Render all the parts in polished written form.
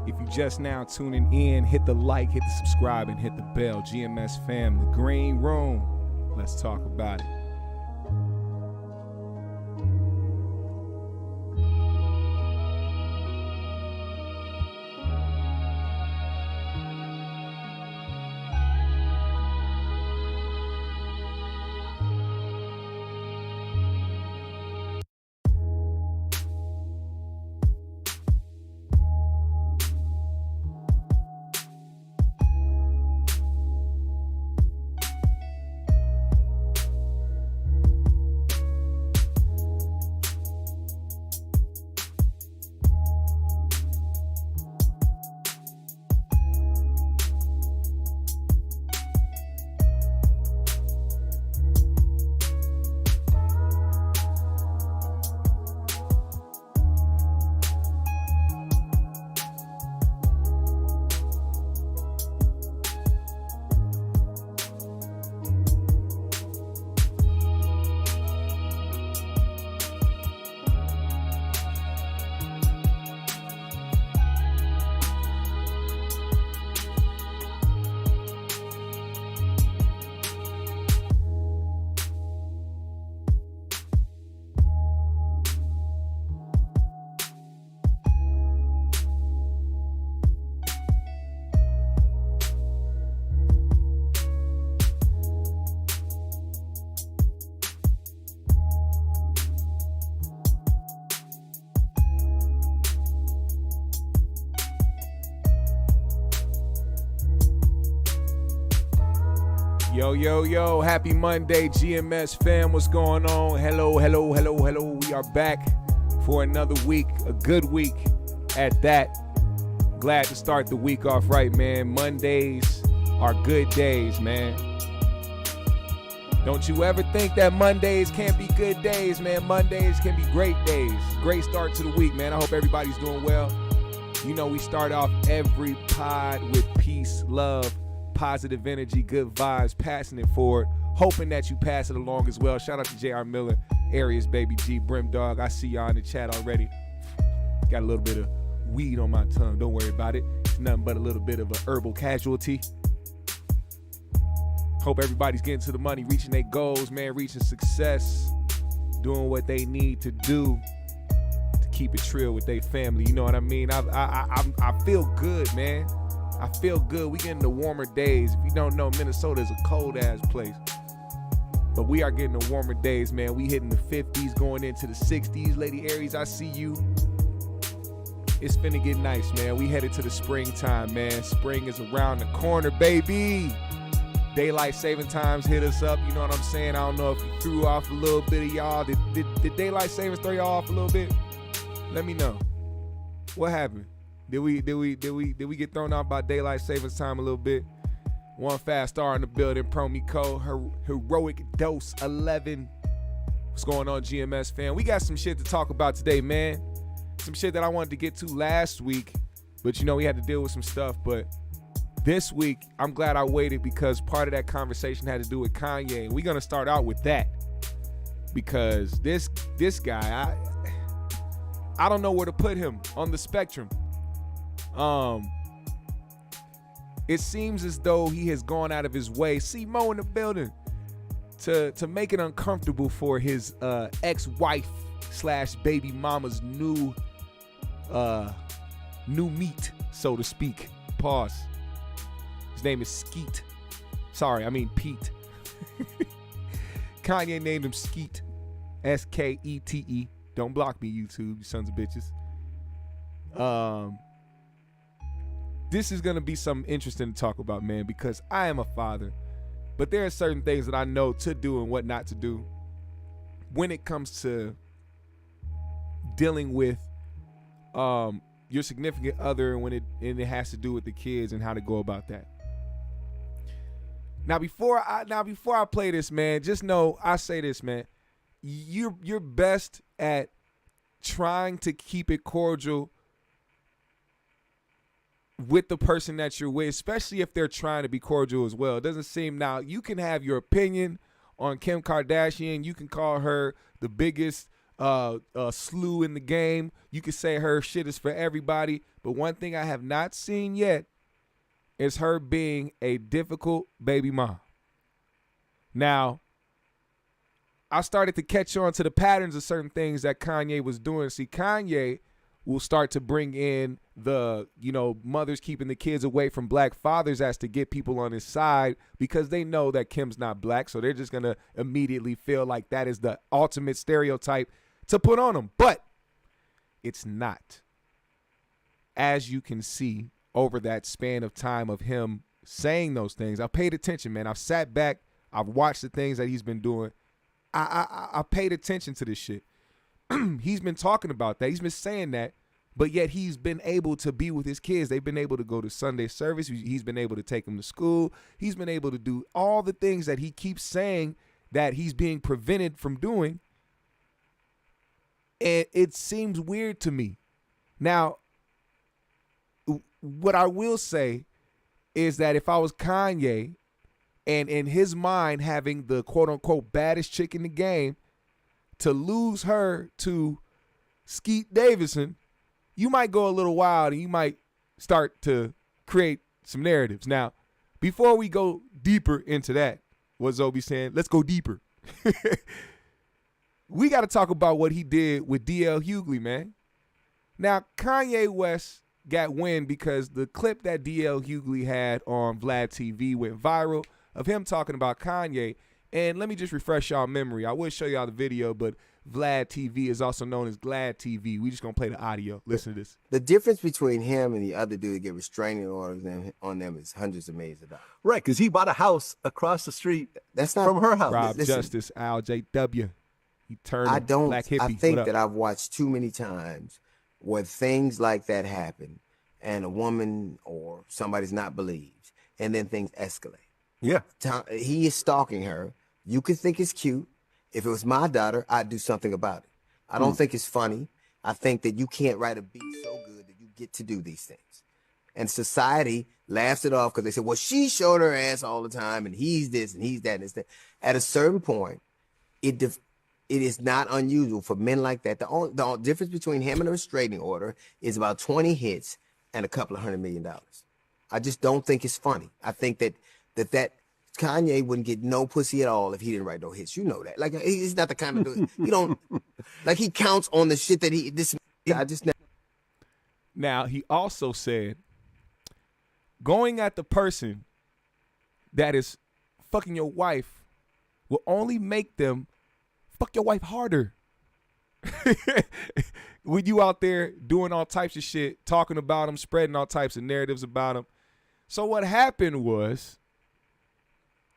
If you just now tuning in, hit the like, hit the subscribe, and hit the bell. GMS fam, the green room. Let's talk about it. Yo, happy Monday, GMS fam, what's going on? Hello. We are back for another week, a good week at that. Glad to start the week off right, man. Mondays are good days, man. Don't you ever think that Mondays can't be good days, man. Mondays can be great days. Great start to the week, man. I hope everybody's doing well. You know, we start off every pod with peace, love, positive energy, good vibes, passing it forward, hoping that you pass it along as well. Shout out to JR Miller, Arias, Baby G, Brim Dog. I see y'all in the chat already. Got a little bit of weed on my tongue. Don't worry about it. It's nothing but a little bit of an herbal casualty. Hope everybody's getting to the money, reaching their goals, man, reaching success, doing what they need to do to keep it trill with their family. You know what I mean? I feel good, man. I feel good. We getting the warmer days. If you don't know, Minnesota is a cold-ass place. But we are getting the warmer days, man. We hitting the 50s, going into the 60s. Lady Aries, I see you. It's finna get nice, man. We headed to the springtime, man. Spring is around the corner, baby. Daylight saving times hit us up. You know what I'm saying? I don't know if you threw off a little bit of y'all. Did daylight savings throw y'all off a little bit? Let me know. What happened? Did we get thrown out by daylight savings time a little bit? One fast star in the building, promo code heroic dose 11. What's going on, GMS fam? We got some shit to talk about today, man. Some shit that I wanted to get to last week, but you know we had to deal with some stuff. But this week, I'm glad I waited because part of that conversation had to do with Kanye, and we're gonna start out with that because this guy, I don't know where to put him on the spectrum. It seems as though he has gone out of his way, see Mo in the building, to make it uncomfortable for his ex-wife / baby mama's new meat, so to speak. Pause. His name is Skeet. Sorry, I mean Pete. Kanye named him Skeet. S-K-E-T-E. Don't block me, YouTube, you sons of bitches. This is going to be something interesting to talk about, man, because I am a father. But there are certain things that I know to do and what not to do when it comes to dealing with your significant other and when it has to do with the kids and how to go about that. Now before I play this, man, just know I say this, man. You're best at trying to keep it cordial with the person that you're with, especially if they're trying to be cordial as well. It doesn't seem, now you can have your opinion on Kim Kardashian. You can call her the biggest slew in the game. You could say her shit is for everybody. But one thing I have not seen yet is her being a difficult baby mom. Now, I started to catch on to the patterns of certain things that Kanye was doing. See, Kanye will start to bring in the, mothers keeping the kids away from black fathers as to get people on his side because they know that Kim's not black. So they're just going to immediately feel like that is the ultimate stereotype to put on them. But it's not. As you can see over that span of time of him saying those things, I've paid attention, man. I've sat back. I've watched the things that he's been doing. I paid attention to this shit. He's been talking about that. He's been saying that, but yet he's been able to be with his kids. They've been able to go to Sunday service. He's been able to take them to school. He's been able to do all the things that he keeps saying that he's being prevented from doing. And it seems weird to me. Now, what I will say is that if I was Kanye and in his mind having the quote unquote baddest chick in the game, to lose her to Pete Davidson, you might go a little wild and you might start to create some narratives. Now, before we go deeper into that, what Zoe saying, let's go deeper. We got to talk about what he did with DL Hughley, man. Now, Kanye West got wind because the clip that DL Hughley had on Vlad TV went viral of him talking about Kanye. And let me just refresh y'all memory. I will show y'all the video, but Vlad TV is also known as Glad TV. We just going to play the audio. Listen to this. The difference between him and the other dude that get restraining orders on them is hundreds of millions of dollars. Right, because he bought a house across the street from her house. Rob Justice, Al JW. He turned black hippie. I think that I've watched too many times where things like that happen and a woman or somebody's not believed, and then things escalate. Yeah. He is stalking her. You could think it's cute. If it was my daughter, I'd do something about it. I don't think it's funny. I think that you can't write a beat so good that you get to do these things. And society laughs it off because they say, well, she showed her ass all the time, and he's this, and he's that, and this, that. At a certain point, it is not unusual for men like that. The difference between him and a restraining order is about 20 hits and a couple of $100 million. I just don't think it's funny. I think that Kanye wouldn't get no pussy at all if he didn't write no hits. You know that. Like, he's not the kind of dude. He don't, like, he counts on the shit that I just never. Now, he also said, going at the person that is fucking your wife will only make them fuck your wife harder. When you out there doing all types of shit, talking about them, spreading all types of narratives about them. So what happened was,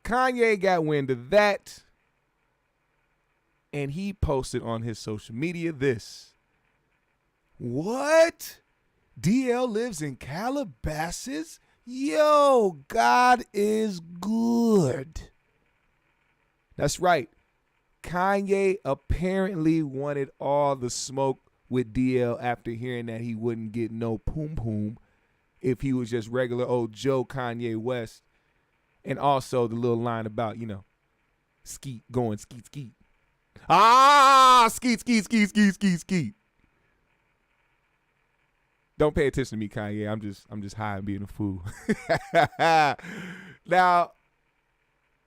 Kanye got wind of that, and he posted on his social media this. What? DL lives in Calabasas? Yo, God is good. That's right. Kanye apparently wanted all the smoke with DL after hearing that he wouldn't get no poom-poom if he was just regular old Joe Kanye West. And also the little line about, skeet going skeet skeet. Skeet skeet skeet skeet skeet skeet. Don't pay attention to me, Kanye. I'm just high and being a fool. Now,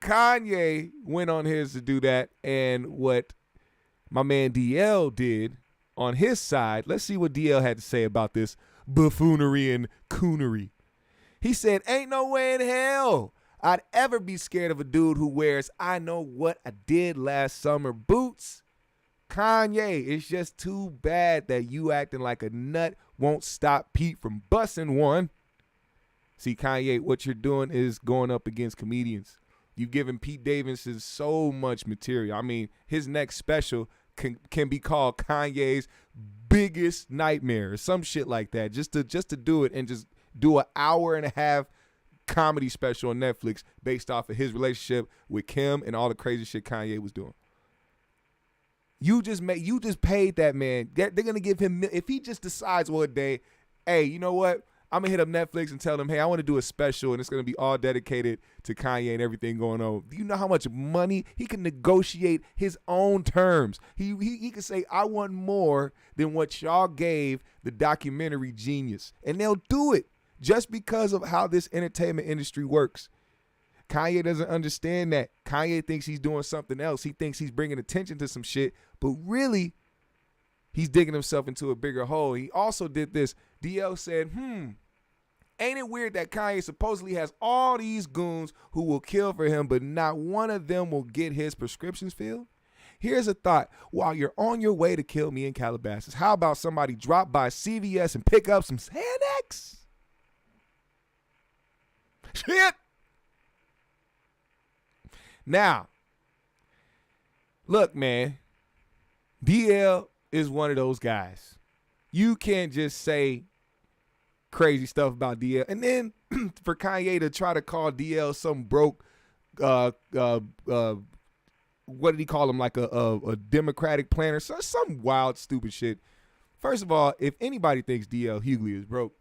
Kanye went on his to do that, and what my man DL did on his side, let's see what DL had to say about this buffoonery and coonery. He said, ain't no way in hell I'd ever be scared of a dude who wears I know what I did last summer boots. Kanye, it's just too bad that you acting like a nut won't stop Pete from busting one. See, Kanye, what you're doing is going up against comedians. You've given Pete Davidson so much material. I mean, his next special can be called Kanye's biggest nightmare or some shit like that. Just to do it and just do an hour and a half comedy special on Netflix based off of his relationship with Kim and all the crazy shit Kanye was doing. You just paid that man. They're gonna give him, if he just decides one day, hey, you know what? I'm going to hit up Netflix and tell them, hey, I want to do a special, and it's going to be all dedicated to Kanye and everything going on. Do you know how much money he can negotiate his own terms? He can say, I want more than what y'all gave the documentary Genius. And they'll do it just because of how this entertainment industry works. Kanye doesn't understand that. Kanye thinks he's doing something else. He thinks he's bringing attention to some shit, but really, he's digging himself into a bigger hole. He also did this. DL said, ain't it weird that Kanye supposedly has all these goons who will kill for him, but not one of them will get his prescriptions filled? Here's a thought. While you're on your way to kill me in Calabasas, how about somebody drop by CVS and pick up some Xanax? Shit. Now, look, man, DL is one of those guys. You can't just say crazy stuff about DL. And then for Kanye to try to call DL some broke, what did he call him? Like a Democratic planner? Some wild, stupid shit. First of all, if anybody thinks DL Hughley is broke,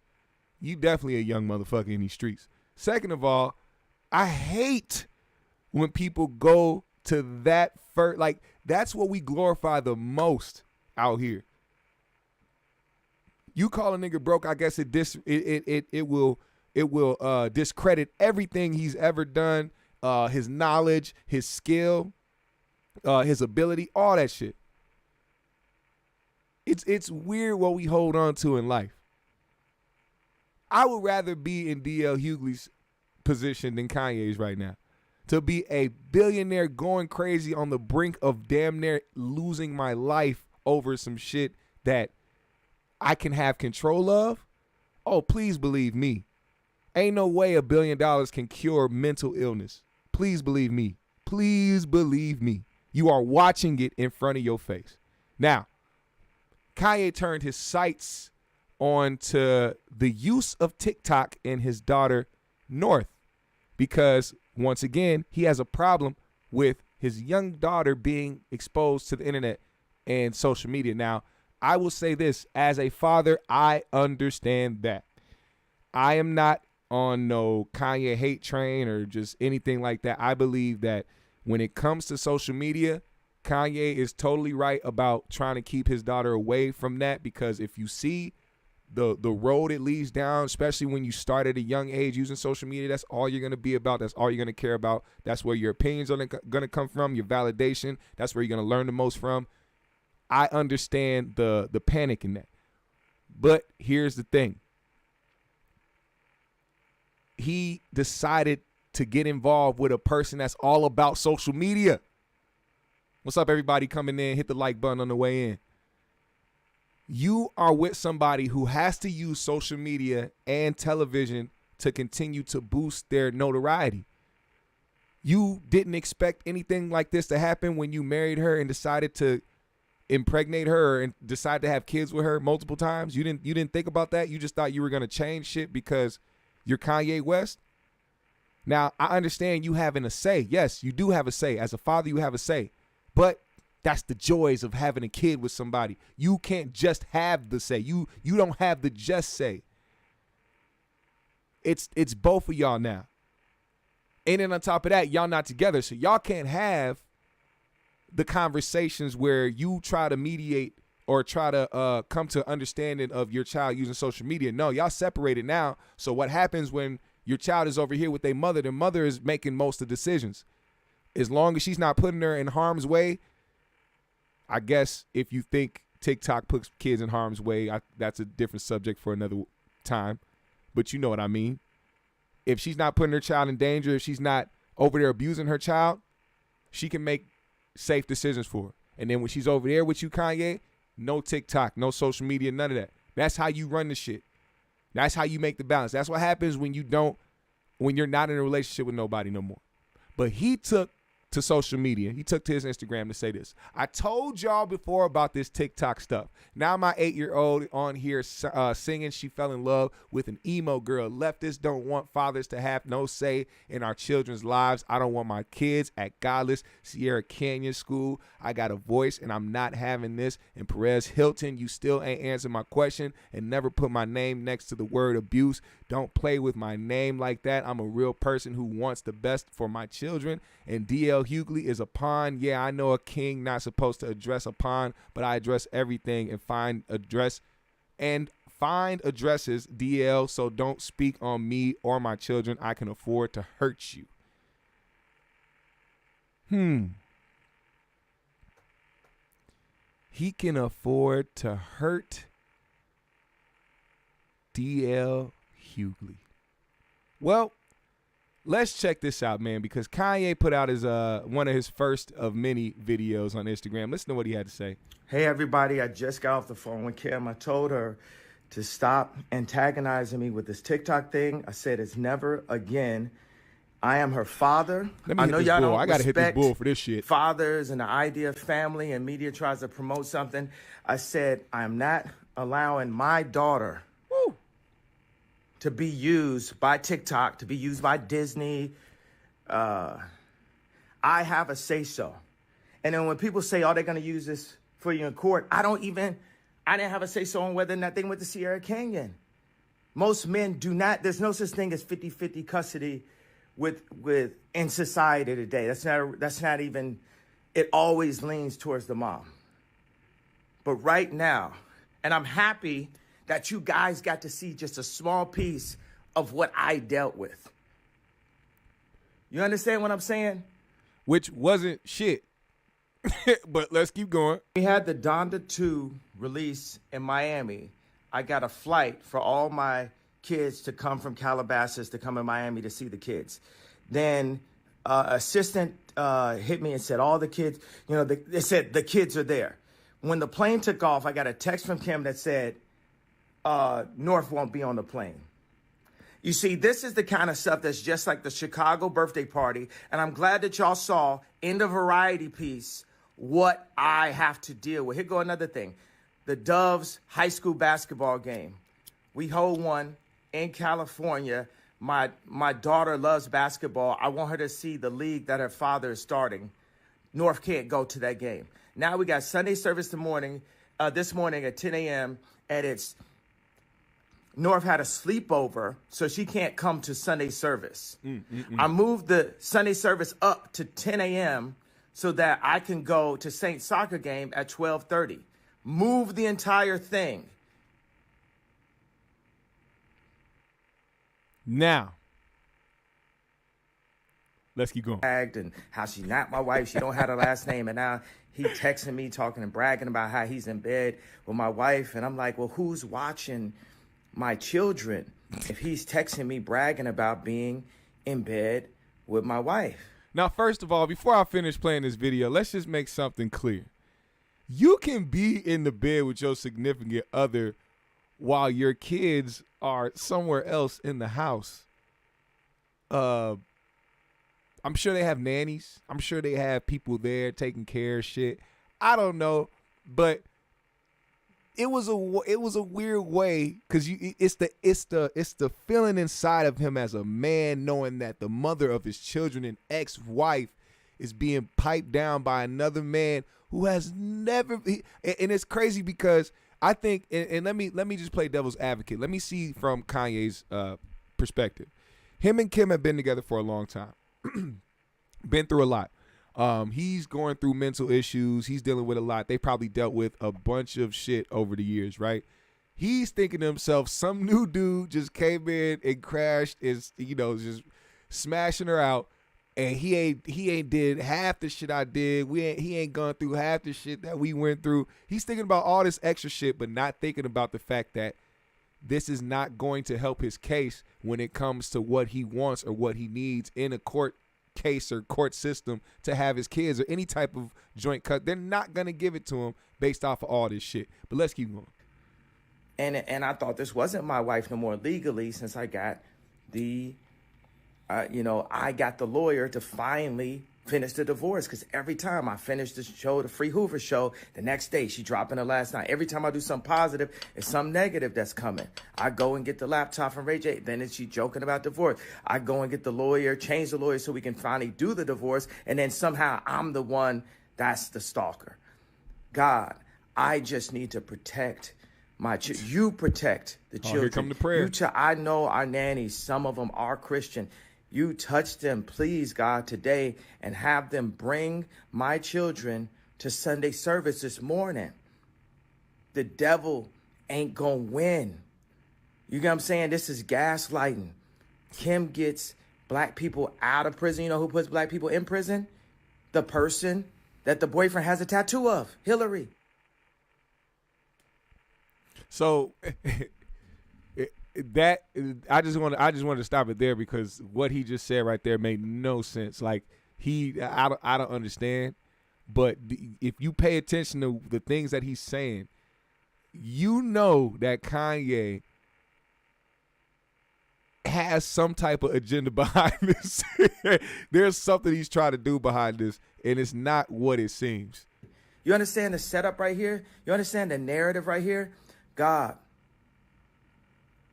you definitely a young motherfucker in these streets. Second of all, I hate when people go to that first, like, that's what we glorify the most out here. You call a nigga broke, I guess it will discredit everything he's ever done, his knowledge, his skill, his ability, all that shit. It's weird what we hold on to in life. I would rather be in DL Hughley's position than Kanye's right now. To be a billionaire going crazy on the brink of damn near losing my life over some shit that I can have control of. Oh, please believe me. Ain't no way $1 billion can cure mental illness. Please believe me. Please believe me. You are watching it in front of your face. Now, Kanye turned his sights onto the use of TikTok and his daughter, North, because once again, he has a problem with his young daughter being exposed to the internet and social media. Now, I will say this, as a father, I understand that. I am not on no Kanye hate train or just anything like that. I believe that when it comes to social media, Kanye is totally right about trying to keep his daughter away from that, because if you see the road it leads down, especially when you start at a young age using social media, that's all you're going to be about. That's all you're going to care about. That's where your opinions are going to come from, your validation. That's where you're going to learn the most from. I understand the panic in that. But here's the thing. He decided to get involved with a person that's all about social media. What's up, everybody coming in? Hit the like button on the way in. You are with somebody who has to use social media and television to continue to boost their notoriety. You didn't expect anything like this to happen when you married her and decided to impregnate her and decide to have kids with her multiple times. You didn't think about that. You just thought you were going to change shit because you're Kanye West. Now, I understand you having a say. Yes, you do have a say. As a father, you have a say. But that's the joys of having a kid with somebody. You can't just have the say. You don't have the just say. It's both of y'all now. And then on top of that, y'all not together. So y'all can't have the conversations where you try to mediate or try to come to understanding of your child using social media. No, y'all separated now. So what happens when your child is over here with their mother is making most of the decisions. As long as she's not putting her in harm's way, I guess if you think TikTok puts kids in harm's way, that's a different subject for another time. But you know what I mean. If she's not putting her child in danger, if she's not over there abusing her child, she can make safe decisions for her. And then when she's over there with you, Kanye, no TikTok, no social media, none of that. That's how you run the shit. That's how you make the balance. That's what happens when you're not in a relationship with nobody no more. But he took to social media. He took to his Instagram to say this. I told y'all before about this TikTok stuff. Now my 8-year-old on here singing she fell in love with an emo girl. Leftists don't want fathers to have no say in our children's lives. I don't want my kids at godless Sierra Canyon school. I got a voice and I'm not having this. And Perez Hilton, you still ain't answered my question and never put my name next to the word abuse. Don't play with my name like that. I'm a real person who wants the best for my children. And DL Hughley is a pawn. Yeah, I know a king not supposed to address a pawn, but I address everything and find addresses, DL, so don't speak on me or my children. I can afford to hurt you. He can afford to hurt DL Hughley. Well, let's check this out, man, because Kanye put out his one of his first of many videos on Instagram. Listen to what he had to say. Hey, everybody. I just got off the phone with Kim. I told her to stop antagonizing me with this TikTok thing. I said it's never again. I am her father. Let me I hit know this y'all bull. don't I gotta hit this respect bull for this shit. fathers and the idea of family, and media tries to promote something. I said I am not allowing my daughter to be used by TikTok, to be used by Disney. I have a say-so. And then when people say, oh, they're going to use this for you in court, I didn't have a say-so on whether or not they went to Sierra Canyon. Most men do not, there's no such thing as 50-50 custody in society today. That's not even, it always leans towards the mom. But right now, and I'm happy that you guys got to see just a small piece of what I dealt with. You understand what I'm saying? Which wasn't shit. But let's keep going. We had the Donda 2 release in Miami. I got a flight for all my kids to come from Calabasas to come in Miami to see the kids. Then assistant hit me and said, all the kids, they said the kids are there. When the plane took off, I got a text from Kim that said, North won't be on the plane. You see, this is the kind of stuff that's just like the Chicago birthday party. And I'm glad that y'all saw in the variety piece what I have to deal with. Here go another thing. The Doves high school basketball game. We hold one in California. My daughter loves basketball. I want her to see the league that her father is starting. North can't go to that game. Now we got Sunday service this morning at 10 a.m. and it's North had a sleepover, so she can't come to Sunday service. I moved the Sunday service up to 10 a.m. so that I can go to Saint soccer game at 12:30. Move the entire thing. Now, let's keep going. And how she's not my wife. She don't have her last name. And now he texting me, talking and bragging about how he's in bed with my wife. And I'm like, well, who's watching my children if he's texting me bragging about being in bed with my wife? Now, first of all, before I finish playing this video, let's just make something clear. You can be in the bed with your significant other while your kids are somewhere else in the house. I'm sure they have nannies. I'm sure they have people there taking care of shit. I don't know, but it was a weird way because it's the feeling inside of him as a man knowing that the mother of his children and ex-wife is being piped down by another man who has never. And it's crazy because I think, and let me just play devil's advocate. Let me see from Kanye's perspective. Him and Kim have been together for a long time, been through a lot. He's going through mental issues. He's dealing with a lot. They probably dealt with a bunch of shit over the years, right? He's thinking to himself, some new dude just came in and crashed, is just smashing her out, and he ain't did half the shit I did. He ain't gone through half the shit that we went through. He's thinking about all this extra shit, but not thinking about the fact that this is not going to help his case when it comes to what he wants or what he needs in a court case or court system to have his kids or any type of joint cut. They're not going to give it to him based off of all this shit. But let's keep going. And I thought this wasn't my wife no more legally since I got I got the lawyer to finally finish the divorce, because every time I finish the show, the Free Hoover show, the next day she dropping her last night. Every time I do something positive, it's something negative that's coming. I go and get the laptop from Ray J. Then she joking about divorce. I go and get the lawyer, change the lawyer so we can finally do the divorce. And then somehow I'm the one that's the stalker. God, I just need to protect my children. You protect the children. Here come the prayer. I know our nannies, some of them are Christian. You touch them, please, God, today, and have them bring my children to Sunday service this morning. The devil ain't gonna win. You get what I'm saying? This is gaslighting. Kim gets black people out of prison. You know who puts black people in prison? The person that the boyfriend has a tattoo of, Hillary. So that I just want to stop it there, because what he just said right there made no sense. Like I don't understand, but if you pay attention to the things that he's saying, you know that Kanye has some type of agenda behind this. There's something he's trying to do behind this, and it's not what it seems. You understand the setup right here? You understand the narrative right here? God,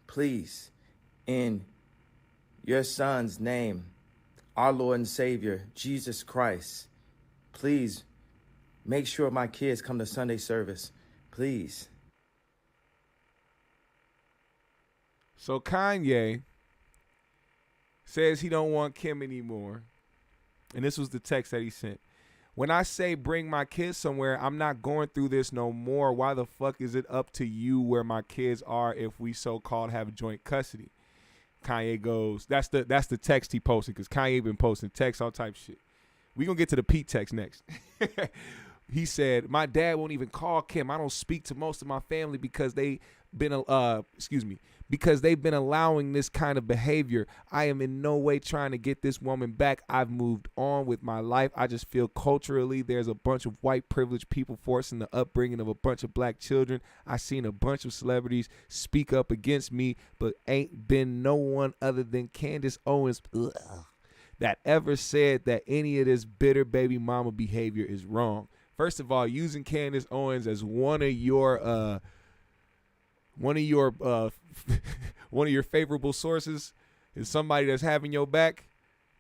please, in your son's name, our Lord and Savior, Jesus Christ, please make sure my kids come to Sunday service, please. So Kanye says he don't want Kim anymore. And this was the text that he sent. When I say bring my kids somewhere, I'm not going through this no more. Why the fuck is it up to you where my kids are if we so-called have joint custody? Kanye goes, that's the text he posted, because Kanye been posting texts, all type shit. We gonna get to the Pete text next. He said, my dad won't even call Kim. I don't speak to most of my family because they've been allowing this kind of behavior. I am in no way trying to get this woman back. I've moved on with my life. I just feel culturally there's a bunch of white privileged people forcing the upbringing of a bunch of black children. I seen a bunch of celebrities speak up against me, but ain't been no one other than Candace Owens that ever said that any of this bitter baby mama behavior is wrong. First of all, using Candace Owens as one of your favorable sources is somebody that's having your back.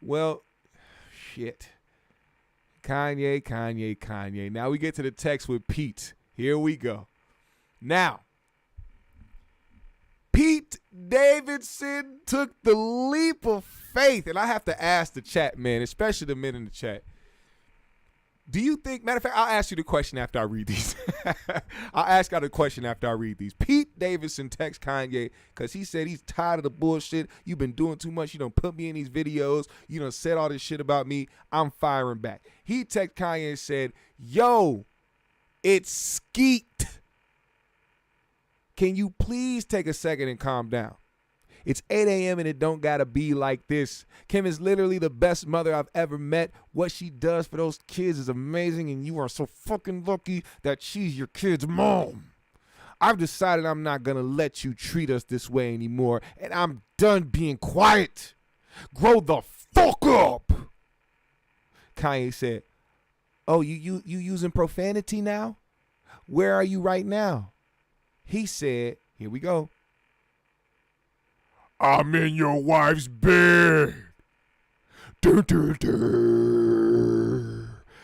Well, shit. Kanye. Now we get to the text with Pete. Here we go. Now, Pete Davidson took the leap of faith. And I have to ask the chat, man, especially the men in the chat. Do you think, matter of fact, I'll ask you the question after I read these. I'll ask you the question after I read these. Pete Davidson text Kanye because he said he's tired of the bullshit. You've been doing too much. You done put me in these videos. You done said all this shit about me. I'm firing back. He texted Kanye and said, yo, it's Skeet. Can you please take a second and calm down? It's 8 a.m. and it don't gotta be like this. Kim is literally the best mother I've ever met. What she does for those kids is amazing, and you are so fucking lucky that she's your kid's mom. I've decided I'm not gonna let you treat us this way anymore, and I'm done being quiet. Grow the fuck up. Kanye said, oh, you using profanity now? Where are you right now? He said, here we go. I'm in your wife's bed.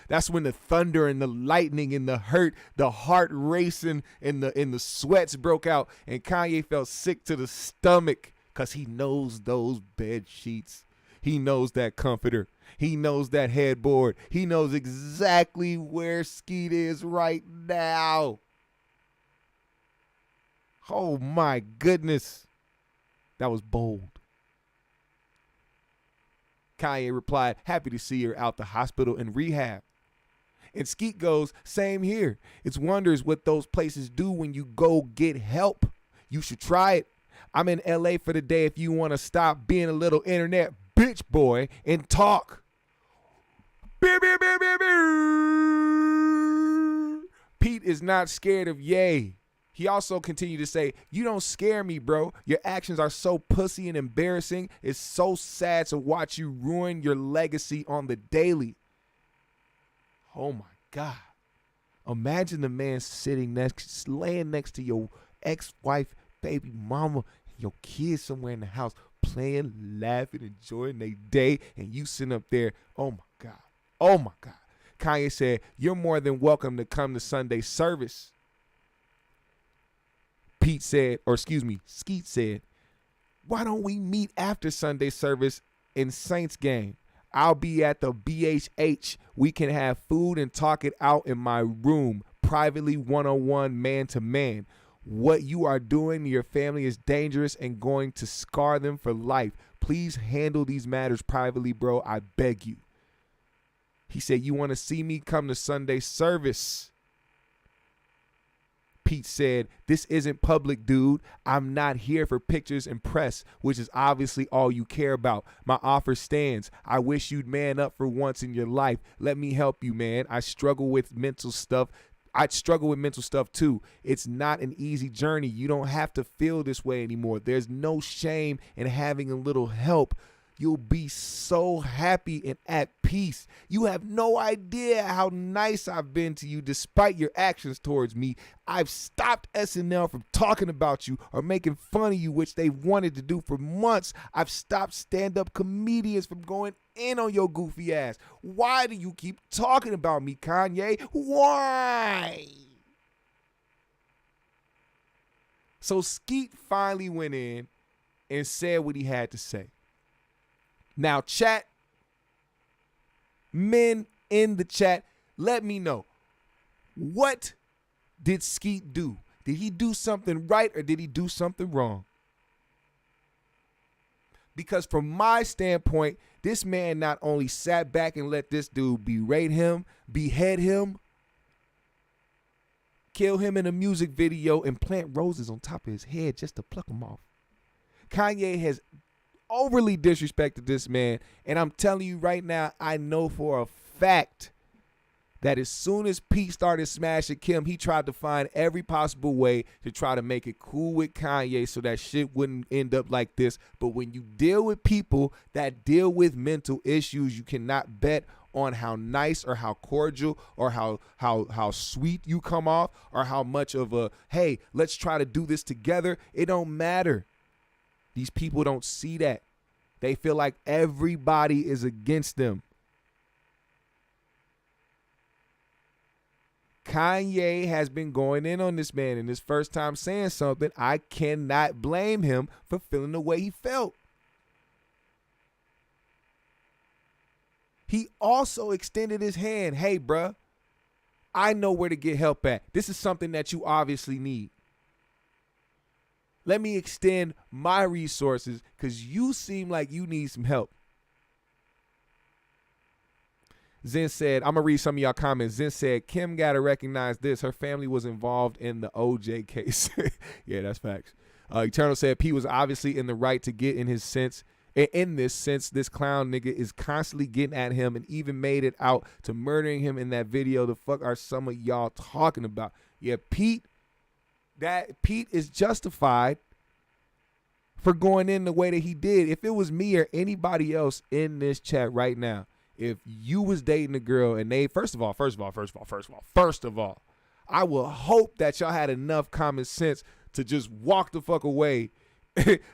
That's when the thunder and the lightning and the hurt, the heart racing and the sweats broke out, and Kanye felt sick to the stomach because he knows those bed sheets. He knows that comforter. He knows that headboard. He knows exactly where Skeet is right now. Oh my goodness. That was bold. Kanye replied, happy to see her out the hospital and rehab. And Skeet goes, same here. It's wonders what those places do when you go get help. You should try it. I'm in LA for the day if you want to stop being a little internet bitch boy and talk. Pete is not scared of Ye. He also continued to say, you don't scare me, bro. Your actions are so pussy and embarrassing. It's so sad to watch you ruin your legacy on the daily. Oh my God. Imagine the man laying next to your ex-wife, baby mama, and your kids somewhere in the house, playing, laughing, enjoying their day, and you sitting up there. Oh my God. Oh my God. Kanye said, you're more than welcome to come to Sunday service. Skeet said, why don't we meet after Sunday service in Saints game? I'll be at the BHH. We can have food and talk it out in my room, privately, one-on-one, man-to-man. What you are doing to your family is dangerous and going to scar them for life. Please handle these matters privately, bro. I beg you. He said, you want to see me? Come to Sunday service. Pete said, this isn't public, dude. I'm not here for pictures and press, which is obviously all you care about. My offer stands. I wish you'd man up for once in your life. Let me help you, man. I struggle with mental stuff too. It's not an easy journey. You don't have to feel this way anymore. There's no shame in having a little help. You'll be so happy and at peace. You have no idea how nice I've been to you despite your actions towards me. I've stopped SNL from talking about you or making fun of you, which they wanted to do for months. I've stopped stand-up comedians from going in on your goofy ass. Why do you keep talking about me, Kanye? Why? So Skeet finally went in and said what he had to say. Now, chat, men in the chat, let me know, what did Skeet do? Did he do something right or did he do something wrong? Because from my standpoint, this man not only sat back and let this dude berate him, behead him, kill him in a music video, and plant roses on top of his head just to pluck him off. Kanye has overly disrespected this man, and I'm telling you right now, I know for a fact that as soon as Pete started smashing Kim, he tried to find every possible way to try to make it cool with Kanye so that shit wouldn't end up like this. But when you deal with people that deal with mental issues, you cannot bet on how nice or how cordial or how sweet you come off or how much of a, hey, let's try to do this together. It don't matter. These people don't see that. They feel like everybody is against them. Kanye has been going in on this man, and his first time saying something, I cannot blame him for feeling the way he felt. He also extended his hand. Hey, bruh, I know where to get help at. This is something that you obviously need. Let me extend my resources because you seem like you need some help. Zen said, I'm going to read some of y'all comments. Zen said, Kim got to recognize this. Her family was involved in the OJ case. Yeah, that's facts. Eternal said, Pete was obviously in the right to get in his sense. In this sense, this clown nigga is constantly getting at him and even made it out to murdering him in that video. The fuck are some of y'all talking about? Yeah, Pete is justified for going in the way that he did. If it was me or anybody else in this chat right now, if you was dating a girl and they, first of all, I will hope that y'all had enough common sense to just walk the fuck away.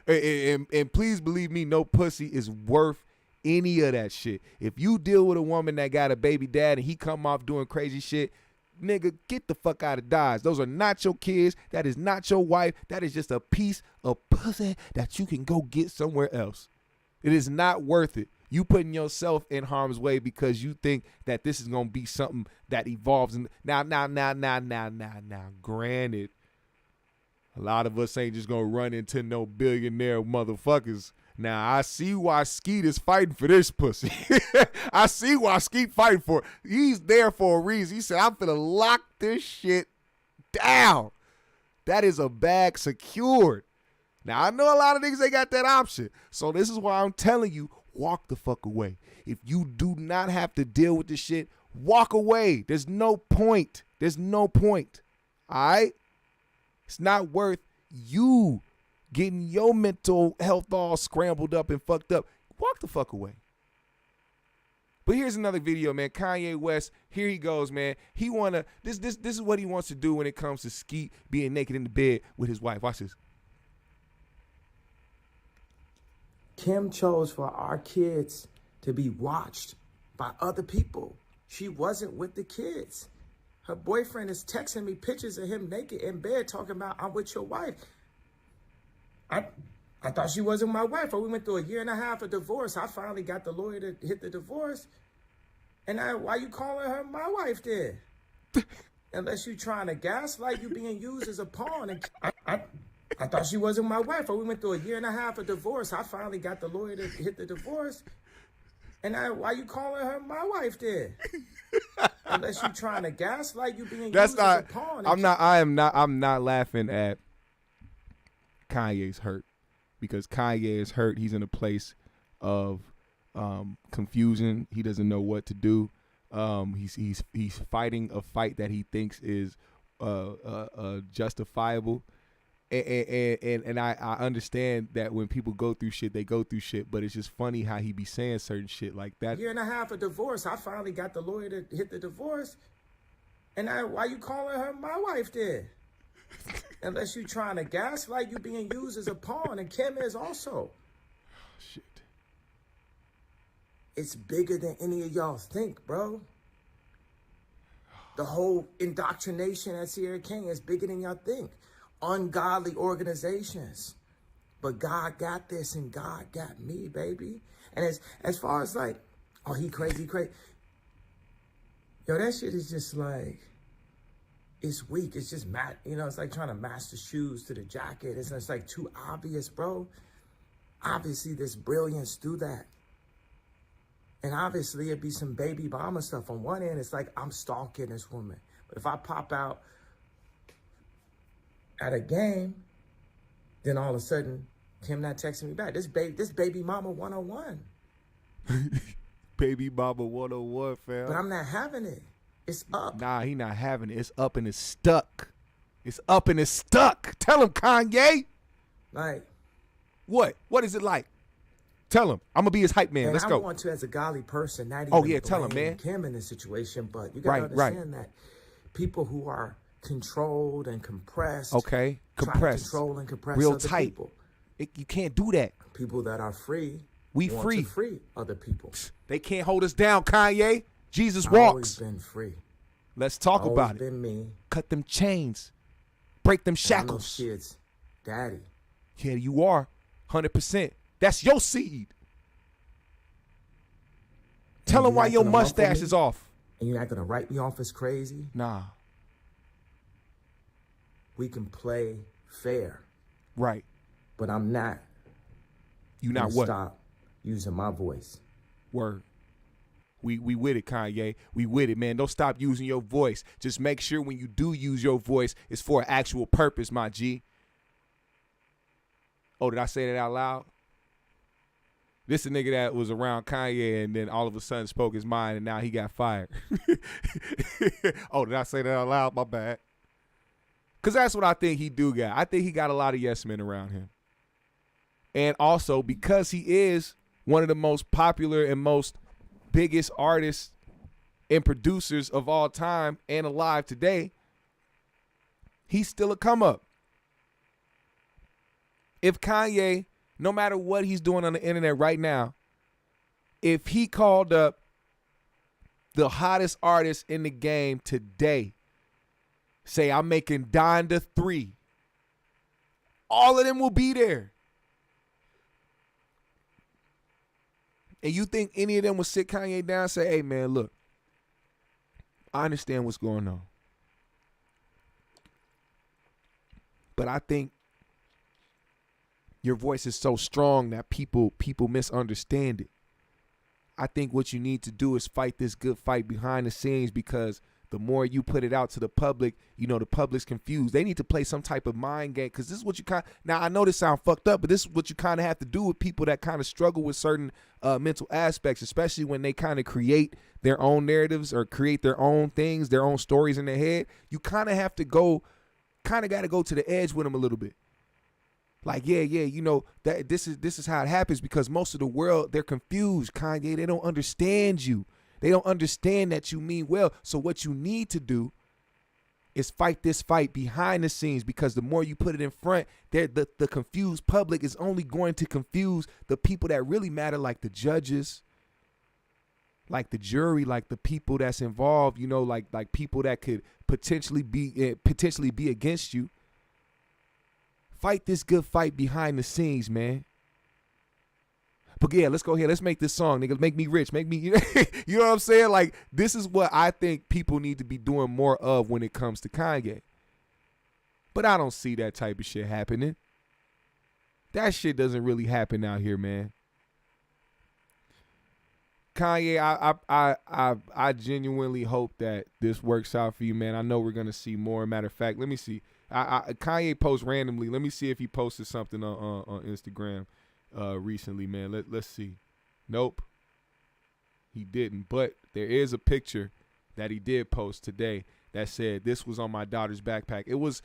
and please believe me, no pussy is worth any of that shit. If you deal with a woman that got a baby dad and he come off doing crazy shit, nigga, get the fuck out of Dodge. Those are not your kids. That is not your wife. That is just a piece of pussy that you can go get somewhere else. It is not worth it. You putting yourself in harm's way because you think that this is going to be something that evolves. Now, granted, a lot of us ain't just going to run into no billionaire motherfuckers. Now, I see why Skeet is fighting for this pussy. I see why Skeet fighting for it. He's there for a reason. He said, I'm finna lock this shit down. That is a bag secured. Now, I know a lot of niggas ain't got that option. So this is why I'm telling you, walk the fuck away. If you do not have to deal with this shit, walk away. There's no point. There's no point. All right? It's not worth you getting your mental health all scrambled up and fucked up. Walk the fuck away. But here's another video, man. Kanye West, here he goes, man. He wanna this is what he wants to do when it comes to Skeet being naked in the bed with his wife. Watch this. Kim chose for our kids to be watched by other people. She wasn't with the kids. Her boyfriend is texting me pictures of him naked in bed talking about, I'm with your wife. I thought she wasn't my wife. We went through a year and a half of divorce. I finally got the lawyer to hit the divorce. And why you calling her my wife then? Unless you trying to gaslight, you being used as a pawn. And I thought she wasn't my wife. We went through a year and a half of divorce. I finally got the lawyer to hit the divorce. And why you calling her my wife then? Unless you trying to gaslight, you being used as a pawn. I'm not laughing at Kanye's hurt. Because Kanye is hurt. He's in a place of confusion. He doesn't know what to do. He's fighting a fight that he thinks is justifiable. And I understand that when people go through shit, they go through shit. But it's just funny how he be saying certain shit like that. Year and a half of divorce. I finally got the lawyer to hit the divorce. And why you calling her my wife then? Unless you trying to gaslight, you being used as a pawn. And Kim is also. Shit. It's bigger than any of y'all think, bro. The whole indoctrination at Sierra King is bigger than y'all think. Ungodly organizations. But God got this and God got me, baby. And as far as like, oh, he crazy. Yo, that shit is just like, it's weak. It's just it's like trying to match the shoes to the jacket. It's like too obvious, bro. Obviously, there's brilliance through that. And obviously, it'd be some baby mama stuff. On one end, it's like, I'm stalking this woman. But if I pop out at a game, then all of a sudden, Kim not texting me back. This baby mama 101. Baby mama 101, fam. But I'm not having it. It's up. Nah, he not having it. It's up and it's stuck. It's up and it's stuck. Tell him, Kanye. Like. What? What is it like? Tell him. I'm going to be his hype man. Let's go. I want to, as a godly person, not even tell him, man. Kim in this situation, but you got to understand that people who are controlled and compressed. Okay. Compressed. Try to control and compress real other tight. people. You can't do that. People that are free. We want free. To free other people. They can't hold us down, Kanye. Jesus I've walks. Always been free. Let's talk about it. Been me. Cut them chains. Break them shackles. I'm kids, daddy. Yeah, you are. 100%. That's your seed. Tell them why your mustache is off. And you're not going to write me off as crazy? Nah. We can play fair. Right. But I'm not. You not what? Stop using my voice. Word. We with it, Kanye. We with it, man. Don't stop using your voice. Just make sure when you do use your voice, it's for an actual purpose, my G. Oh, did I say that out loud? This a nigga that was around Kanye and then all of a sudden spoke his mind and now he got fired. Oh, did I say that out loud? My bad. Because that's what I think he do got. I think he got a lot of yes men around him. And also because he is one of the most popular and most biggest artists and producers of all time and alive today, he's still a come up. If Kanye, no matter what he's doing on the internet right now, if he called up the hottest artist in the game today, say I'm making Donda 3, all of them will be there. And you think any of them would sit Kanye down and say, hey, man, look, I understand what's going on. But I think your voice is so strong that people misunderstand it. I think what you need to do is fight this good fight behind the scenes, because the more you put it out to the public, you know, the public's confused. They need to play some type of mind game, because this is what you now I know this sound fucked up, but this is what you kind of have to do with people that kind of struggle with certain mental aspects, especially when they kind of create their own narratives or create their own things, their own stories in their head. You kind of have to got to go to the edge with them a little bit. Like, yeah, you know, that this is how it happens, because most of the world, they're confused, Kanye. They don't understand you. They don't understand that you mean well. So what you need to do is fight this fight behind the scenes, because the more you put it in front, the confused public is only going to confuse the people that really matter, like the judges, like the jury, like the people that's involved, you know, like people that could potentially be against you. Fight this good fight behind the scenes, man. But yeah, let's go ahead. Let's make this song, nigga. Make me rich. Make me, you know what I'm saying? Like, this is what I think people need to be doing more of when it comes to Kanye. But I don't see that type of shit happening. That shit doesn't really happen out here, man. Kanye, I genuinely hope that this works out for you, man. I know we're gonna see more. Matter of fact, let me see. Kanye posts randomly. Let me see if he posted something on Instagram recently, man. Let's see. Nope, he didn't. But there is a picture that he did post today that said, "This was on my daughter's backpack." It was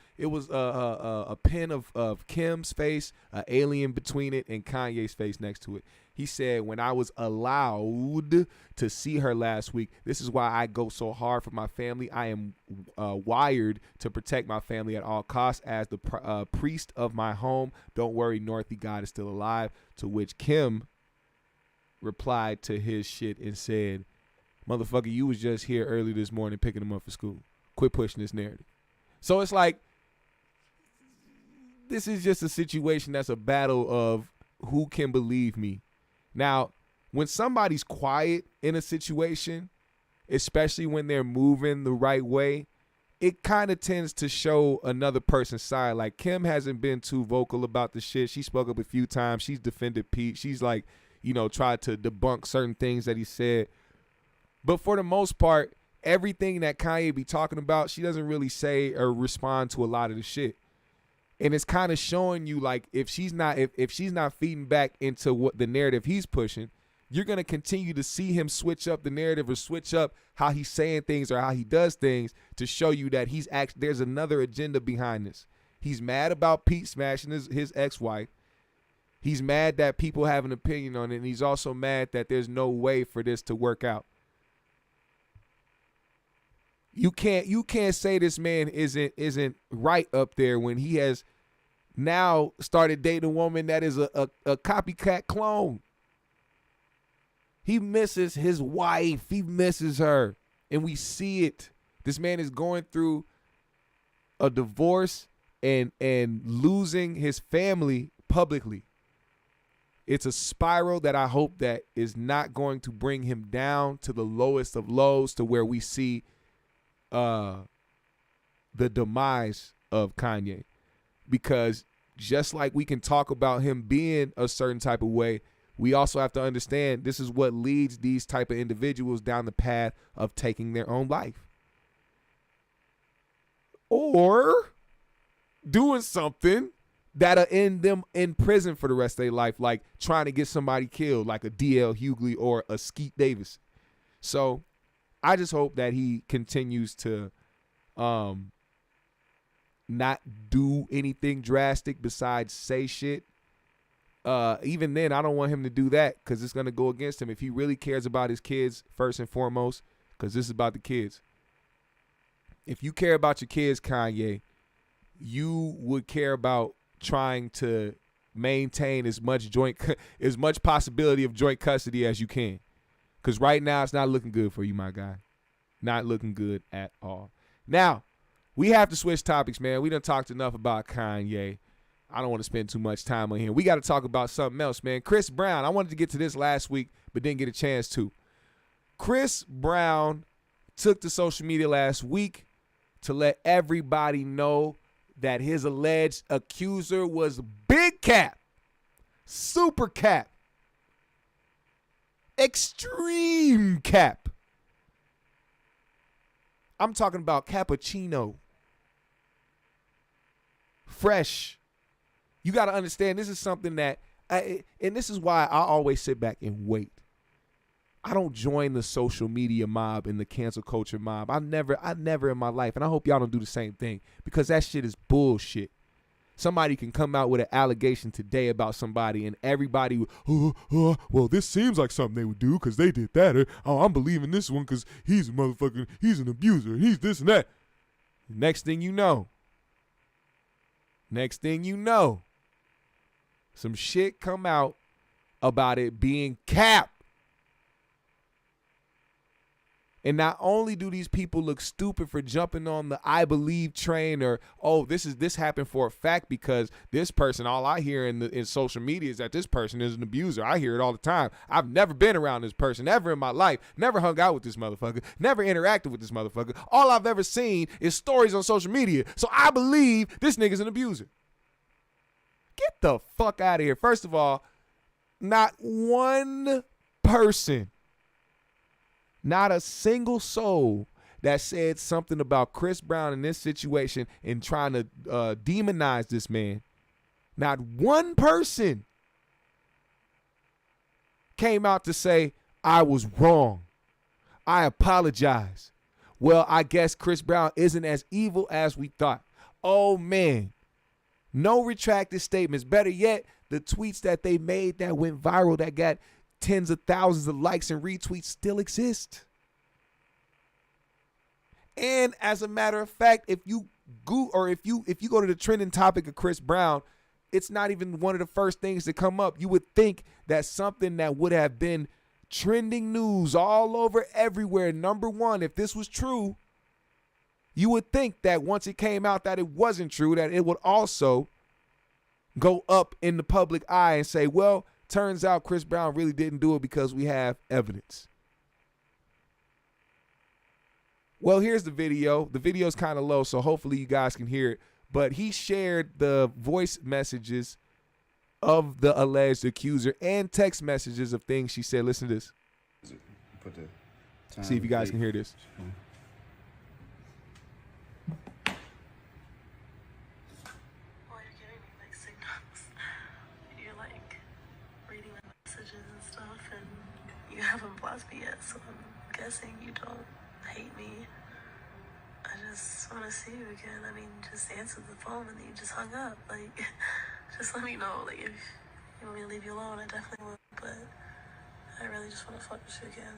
a pen of Kim's face, an alien between it, and Kanye's face next to it. He said, "When I was allowed to see her last week, this is why I go so hard for my family. I am wired to protect my family at all costs as the priest of my home. Don't worry, Northy, God is still alive." To which Kim replied to his shit and said, "Motherfucker, you was just here early this morning picking him up for school. Quit pushing this narrative." So it's like, this is just a situation that's a battle of who can believe me. Now, when somebody's quiet in a situation, especially when they're moving the right way, it kind of tends to show another person's side. Like, Kim hasn't been too vocal about the shit. She spoke up a few times. She's defended Pete. She's like, you know, tried to debunk certain things that he said. But for the most part, everything that Kanye be talking about, she doesn't really say or respond to a lot of the shit. And it's kind of showing you, like, if she's not feeding back into what the narrative he's pushing, you're going to continue to see him switch up the narrative or switch up how he's saying things or how he does things to show you that there's another agenda behind this. He's mad about Pete smashing his ex-wife. He's mad that people have an opinion on it, and he's also mad that there's no way for this to work out. You can't say this man isn't right up there when he has now started dating a woman that is a copycat clone. He misses his wife. He misses her. And we see it. This man is going through a divorce and losing his family publicly. It's a spiral that I hope that is not going to bring him down to the lowest of lows, to where we see the demise of Kanye. Because just like we can talk about him being a certain type of way, we also have to understand this is what leads these type of individuals down the path of taking their own life. Or doing something that'll end them in prison for the rest of their life, like trying to get somebody killed, like a D.L. Hughley or a Skeet Davis. So I just hope that he continues to not do anything drastic besides say shit. Even then, I don't want him to do that, because it's going to go against him if he really cares about his kids first and foremost, because this is about the kids. If you care about your kids, Kanye, you would care about trying to maintain as much possibility of joint custody as you can. Because right now, it's not looking good for you, my guy. Not looking good at all. Now, we have to switch topics, man. We done talked enough about Kanye. I don't want to spend too much time on here. We got to talk about something else, man. Chris Brown. I wanted to get to this last week, but didn't get a chance to. Chris Brown took to social media last week to let everybody know that his alleged accuser was big cap, super cap, extreme cap. I'm talking about cappuccino. Fresh. You got to understand, this is something that, and this is why I always sit back and wait. I don't join the social media mob and the cancel culture mob. I never in my life, and I hope y'all don't do the same thing, because that shit is bullshit. Somebody can come out with an allegation today about somebody and everybody, well, this seems like something they would do because they did that. Or, I'm believing this one because he's a motherfucker, he's an abuser, he's this and that. Next thing you know, some shit come out about it being cap. And not only do these people look stupid for jumping on the I believe train or, oh, this happened for a fact because this person, all I hear in social media is that this person is an abuser. I hear it all the time. I've never been around this person ever in my life, never hung out with this motherfucker, never interacted with this motherfucker. All I've ever seen is stories on social media. So I believe this nigga's an abuser. Get the fuck out of here. First of all, not one person, not a single soul that said something about Chris Brown in this situation and trying to demonize this man. Not one person came out to say, I was wrong. I apologize. Well, I guess Chris Brown isn't as evil as we thought. Oh, man. No retracted statements. Better yet, the tweets that they made that went viral that got tens of thousands of likes and retweets still exist. And as a matter of fact, if you go to the trending topic of Chris Brown, it's not even one of the first things to come up. You would think that something that would have been trending news all over everywhere, number one, if this was true, you would think that once it came out that it wasn't true, that it would also go up in the public eye and say, well, turns out Chris Brown really didn't do it because we have evidence. Well, here's the video. The video's kind of low, so hopefully you guys can hear it. But he shared the voice messages of the alleged accuser and text messages of things she said. Listen to this. See if you guys can hear this. You haven't blocked me yet, so I'm guessing you don't hate me. I just want to see you again. I mean, just answered the phone and then you just hung up. Like, just let me know. Like, if you want me to leave you alone, I definitely will. But I really just want to fuck with you again.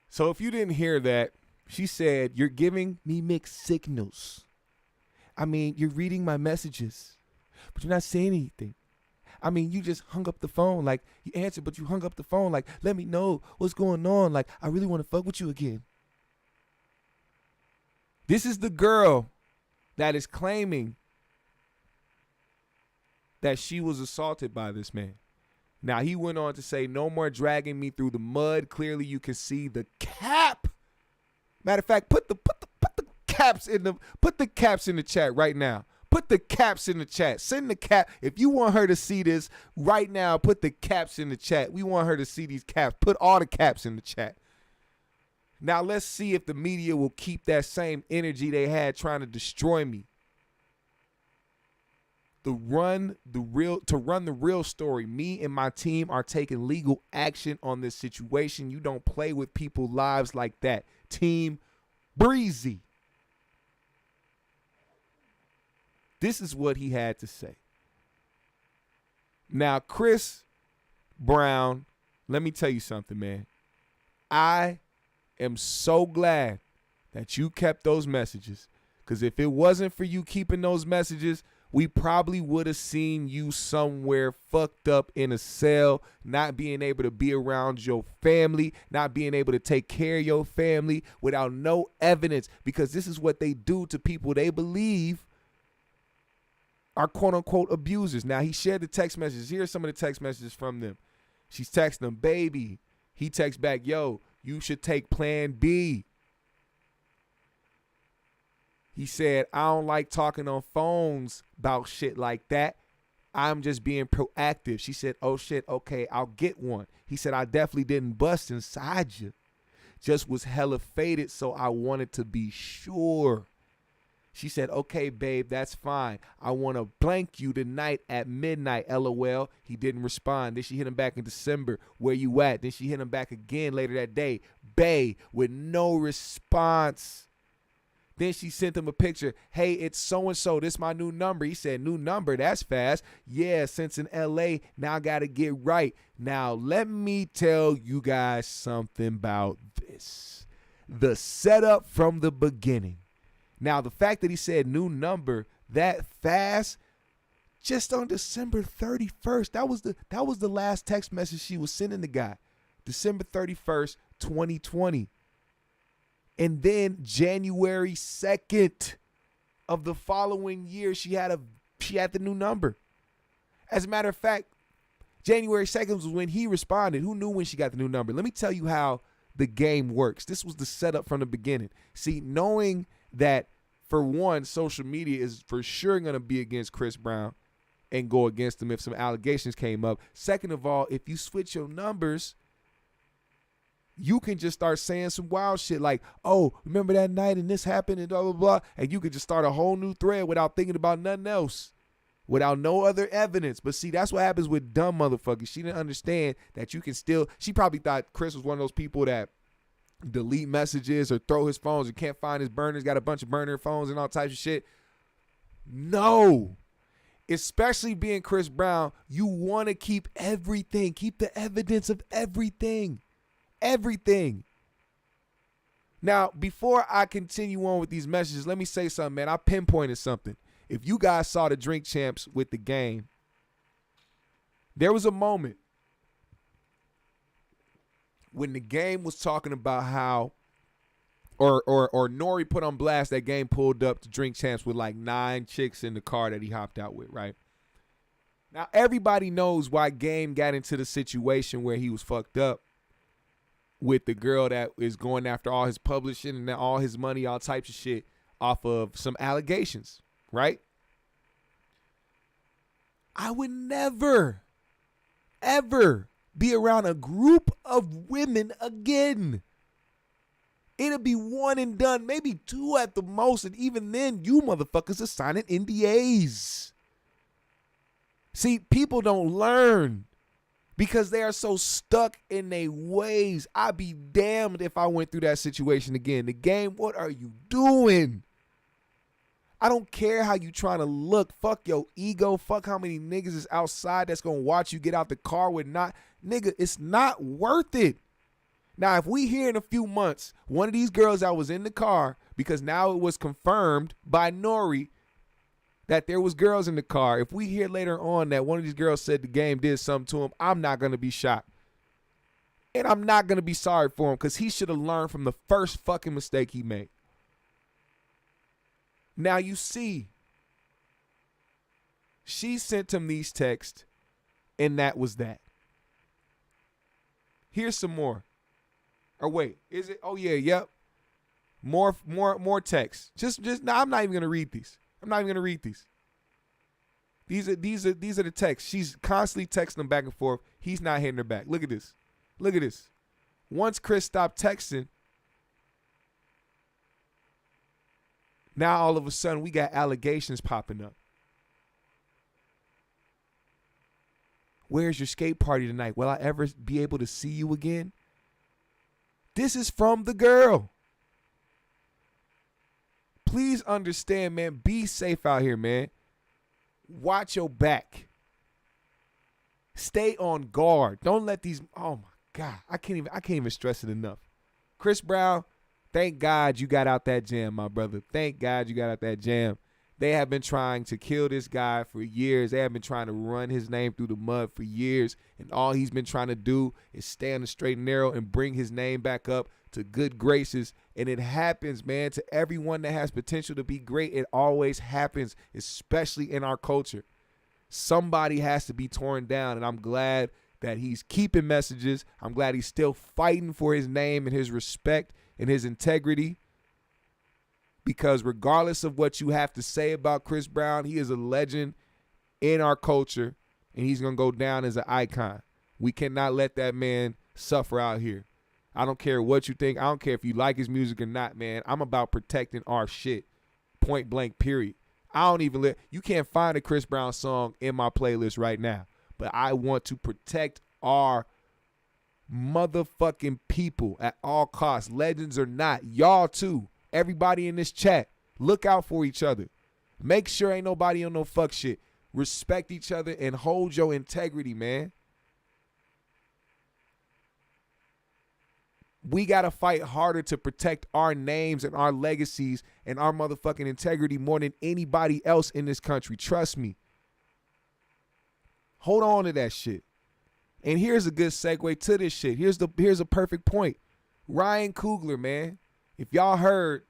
So if you didn't hear that, she said, you're giving me mixed signals. I mean, you're reading my messages, but you're not saying anything. I mean, you just hung up the phone. Like, you answered, but you hung up the phone. Like, let me know what's going on. Like, I really want to fuck with you again. This is the girl that is claiming that she was assaulted by this man. Now, he went on to say, no more dragging me through the mud. Clearly, you can see the cap. Matter of fact, put the caps in the chat right now. Put the caps in the chat. Send the cap. If you want her to see this right now, put the caps in the chat. We want her to see these caps. Put all the caps in the chat. Now let's see if the media will keep that same energy they had trying to destroy me. To run the real story, me and my team are taking legal action on this situation. You don't play with people's lives like that. Team Breezy. This is what he had to say. Now, Chris Brown, let me tell you something, man. I am so glad that you kept those messages, because if it wasn't for you keeping those messages, we probably would have seen you somewhere fucked up in a cell, not being able to be around your family, not being able to take care of your family without no evidence, because this is what they do to people they believe are quote-unquote abusers. Now, he shared the text messages. Here's some of the text messages from them. She's texting him, baby. He texts back, yo, you should take plan B. He said, I don't like talking on phones about shit like that. I'm just being proactive. She said, oh, shit, okay, I'll get one. He said, I definitely didn't bust inside you. Just was hella faded, so I wanted to be sure. She said, okay, babe, that's fine. I want to blank you tonight at midnight, LOL. He didn't respond. Then she hit him back in December. Where you at? Then she hit him babe, later that day. Bae, with no response. Then she sent him a picture. Hey, it's so-and-so. This my new number. He said, new number? That's fast. Yeah, since in L.A., now I got to get right. Now, let me tell you guys something about this. The setup from the beginning. Now, the fact that he said new number that fast, just on December 31st, that was the last text message she was sending the guy. December 31st, 2020. And then January 2nd of the following year, she had the new number. As a matter of fact, January 2nd was when he responded. Who knew when she got the new number? Let me tell you how the game works. This was the setup from the beginning. See, knowing that, for one, social media is for sure going to be against Chris Brown and go against him if some allegations came up. Second of all, if you switch your numbers, you can just start saying some wild shit like, oh, remember that night and this happened and blah, blah, blah. And you could just start a whole new thread without thinking about nothing else, without no other evidence. But see, that's what happens with dumb motherfuckers. She didn't understand that you can still, she probably thought Chris was one of those people that delete messages or throw his phones or can't find his burners, got a bunch of burner phones and all types of shit. No. Especially being Chris Brown, you want to keep everything. Keep the evidence of everything. Everything. Now, before I continue on with these messages, let me say something, man. I pinpointed something. If you guys saw the Drink Champs with the game, there was a moment when the game was talking about how, or Nori put on blast that Game pulled up to Drink Champs with like 9 chicks in the car that he hopped out with, right? Now, everybody knows why Game got into the situation where he was fucked up with the girl that is going after all his publishing and all his money, all types of shit off of some allegations, right? I would never, ever be around a group of women again. It'll be one and done, maybe 2 at the most, and even then, you motherfuckers are signing NDAs. See, people don't learn because they are so stuck in their ways. I'd be damned if I went through that situation again. The Game, what are you doing? I don't care how you trying to look. Fuck your ego. Fuck how many niggas is outside that's going to watch you get out the car with not. Nigga, it's not worth it. Now, if we hear in a few months, one of these girls that was in the car, because now it was confirmed by Nori that there was girls in the car. If we hear later on that one of these girls said the Game did something to him, I'm not going to be shocked. And I'm not going to be sorry for him because he should have learned from the first fucking mistake he made. Now you see, she sent him these texts, and that was that. Here's some more. Or wait, is it? Oh yeah, yep. More texts. Just no, I'm not even gonna read these. I'm not even gonna read these. These are the texts. She's constantly texting them back and forth. He's not hitting her back. Look at this. Look at this. Once Chris stopped texting, now all of a sudden we got allegations popping up. Where's your skate party tonight? Will I ever be able to see you again? This is from the girl. Please understand, man. Be safe out here, man. Watch your back. Stay on guard. Don't let these. Oh my God, I can't even stress it enough. Chris Brown, thank God you got out that jam, my brother. Thank God you got out that jam. They have been trying to kill this guy for years. They have been trying to run his name through the mud for years. And all he's been trying to do is stay on the straight and narrow and bring his name back up to good graces. And it happens, man, to everyone that has potential to be great. It always happens, especially in our culture. Somebody has to be torn down. And I'm glad that he's keeping messages. I'm glad he's still fighting for his name and his respect and his integrity. Because regardless of what you have to say about Chris Brown, he is a legend in our culture, and he's going to go down as an icon. We cannot let that man suffer out here. I don't care what you think. I don't care if you like his music or not, man. I'm about protecting our shit, point blank, period. I don't even you can't find a Chris Brown song in my playlist right now, but I want to protect our motherfucking people at all costs, legends or not. Y'all too. Everybody in this chat, look out for each other. Make sure ain't nobody on no fuck shit. Respect each other and hold your integrity, man. We got to fight harder to protect our names and our legacies and our motherfucking integrity more than anybody else in this country. Trust me. Hold on to that shit. And here's a good segue to this shit. Here's a perfect point. Ryan Coogler, man. If y'all heard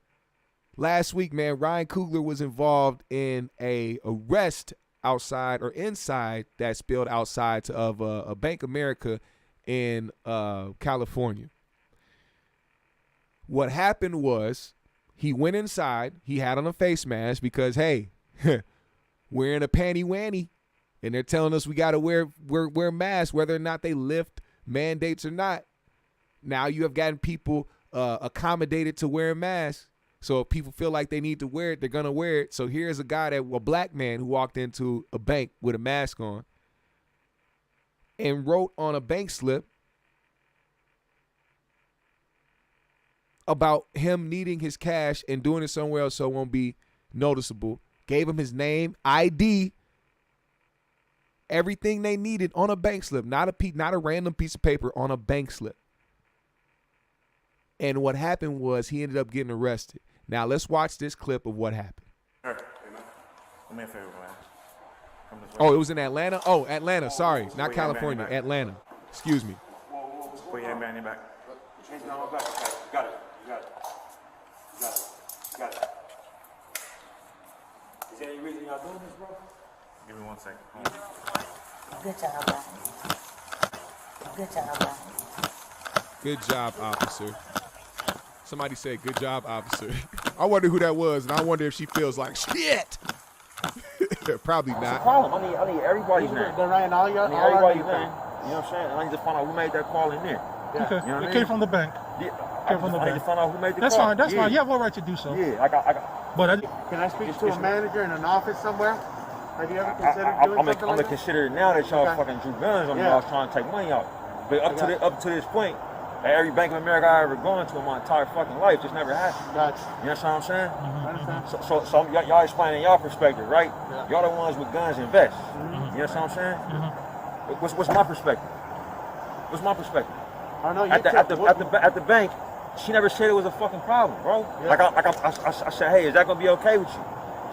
last week, man, Ryan Coogler was involved in a arrest outside or inside that spilled outside of a Bank America in California. What happened was he went inside. He had on a face mask because, hey, we're in a panty wanny. And they're telling us we got to wear masks, whether or not they lift mandates or not. Now you have gotten people accommodated to wearing masks. So if people feel like they need to wear it, they're going to wear it. So here's a black man who walked into a bank with a mask on and wrote on a bank slip about him needing his cash and doing it somewhere else so it won't be noticeable. Gave him his name, ID, everything they needed on a bank slip, not a random piece of paper, on a bank slip. And what happened was he ended up getting arrested. Now let's watch this clip of what happened. Do me a favor, man. Oh, it was in Atlanta? Oh, Atlanta. Sorry, not California. Atlanta. Excuse me. Put your hand behind your back. Hands behind my back. Okay. Got it. Is there any reason y'all doing this, bro? Give me 1 second. Good job, guys. Good job, guys. Good job, officer. Somebody said, good job, officer. I wonder who that was, and I wonder if she feels like shit. Probably not. Call him. I need everybody's name. They're writing all your, I need everybody's name. You know what I'm saying? I need to find out who made that call in there. Yeah. Okay. You know what I It mean? came from the bank. Yeah. Came from the I need bank. to find out who made the That's call. fine. That's fine. You have all right to do so. Yeah, I got. But Can I speak to a manager in an office somewhere? Have you ever considered doing I'm something gonna like that? consider it now that y'all Okay. fucking drew guns on me. Yeah. I was trying to take money out. But up to this point, at every Bank of America I ever gone to in my entire fucking life, just never happened. Gotcha. You know what I'm saying? I understand. So y'all explaining y'all perspective, right? Yeah. Y'all the ones with guns and vests. You know what I'm saying? What's my perspective? What's my perspective? I know you At the bank, she never said it was a fucking problem, bro. Yeah. I said, hey, is that gonna be okay with you?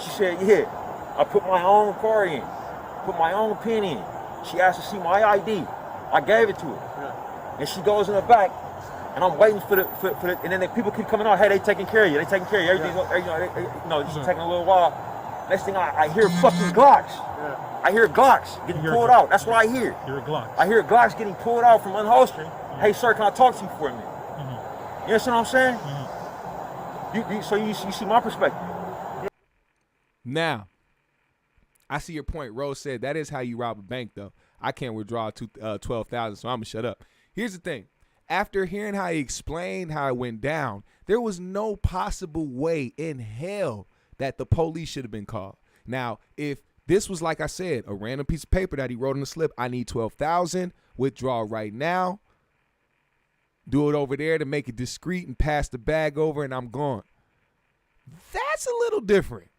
She said, yeah. I put my own card in, put my own pin in. She asked to see my ID. I gave it to her. Yeah. And she goes in the back, and I'm waiting for the and then the people keep coming out, hey, they taking care of you, everything's, it's taking a little while. Next thing I hear fucking Glocks. Yeah. I hear Glocks getting pulled out. That's what I hear. you're a Glock. I hear Glocks getting pulled out from unholstering. Hey, sir, can I talk to you for a minute? You understand what I'm saying? So you see my perspective. Now, I see your point. Rose said that is how you rob a bank, though. I can't withdraw $12,000, so I'm going to shut up. Here's the thing. After hearing how he explained how it went down, there was no possible way in hell that the police should have been called. Now, if this was, like I said, a random piece of paper that he wrote on the slip, I need $12,000, withdraw right now, do it over there to make it discreet and pass the bag over and I'm gone. That's a little different.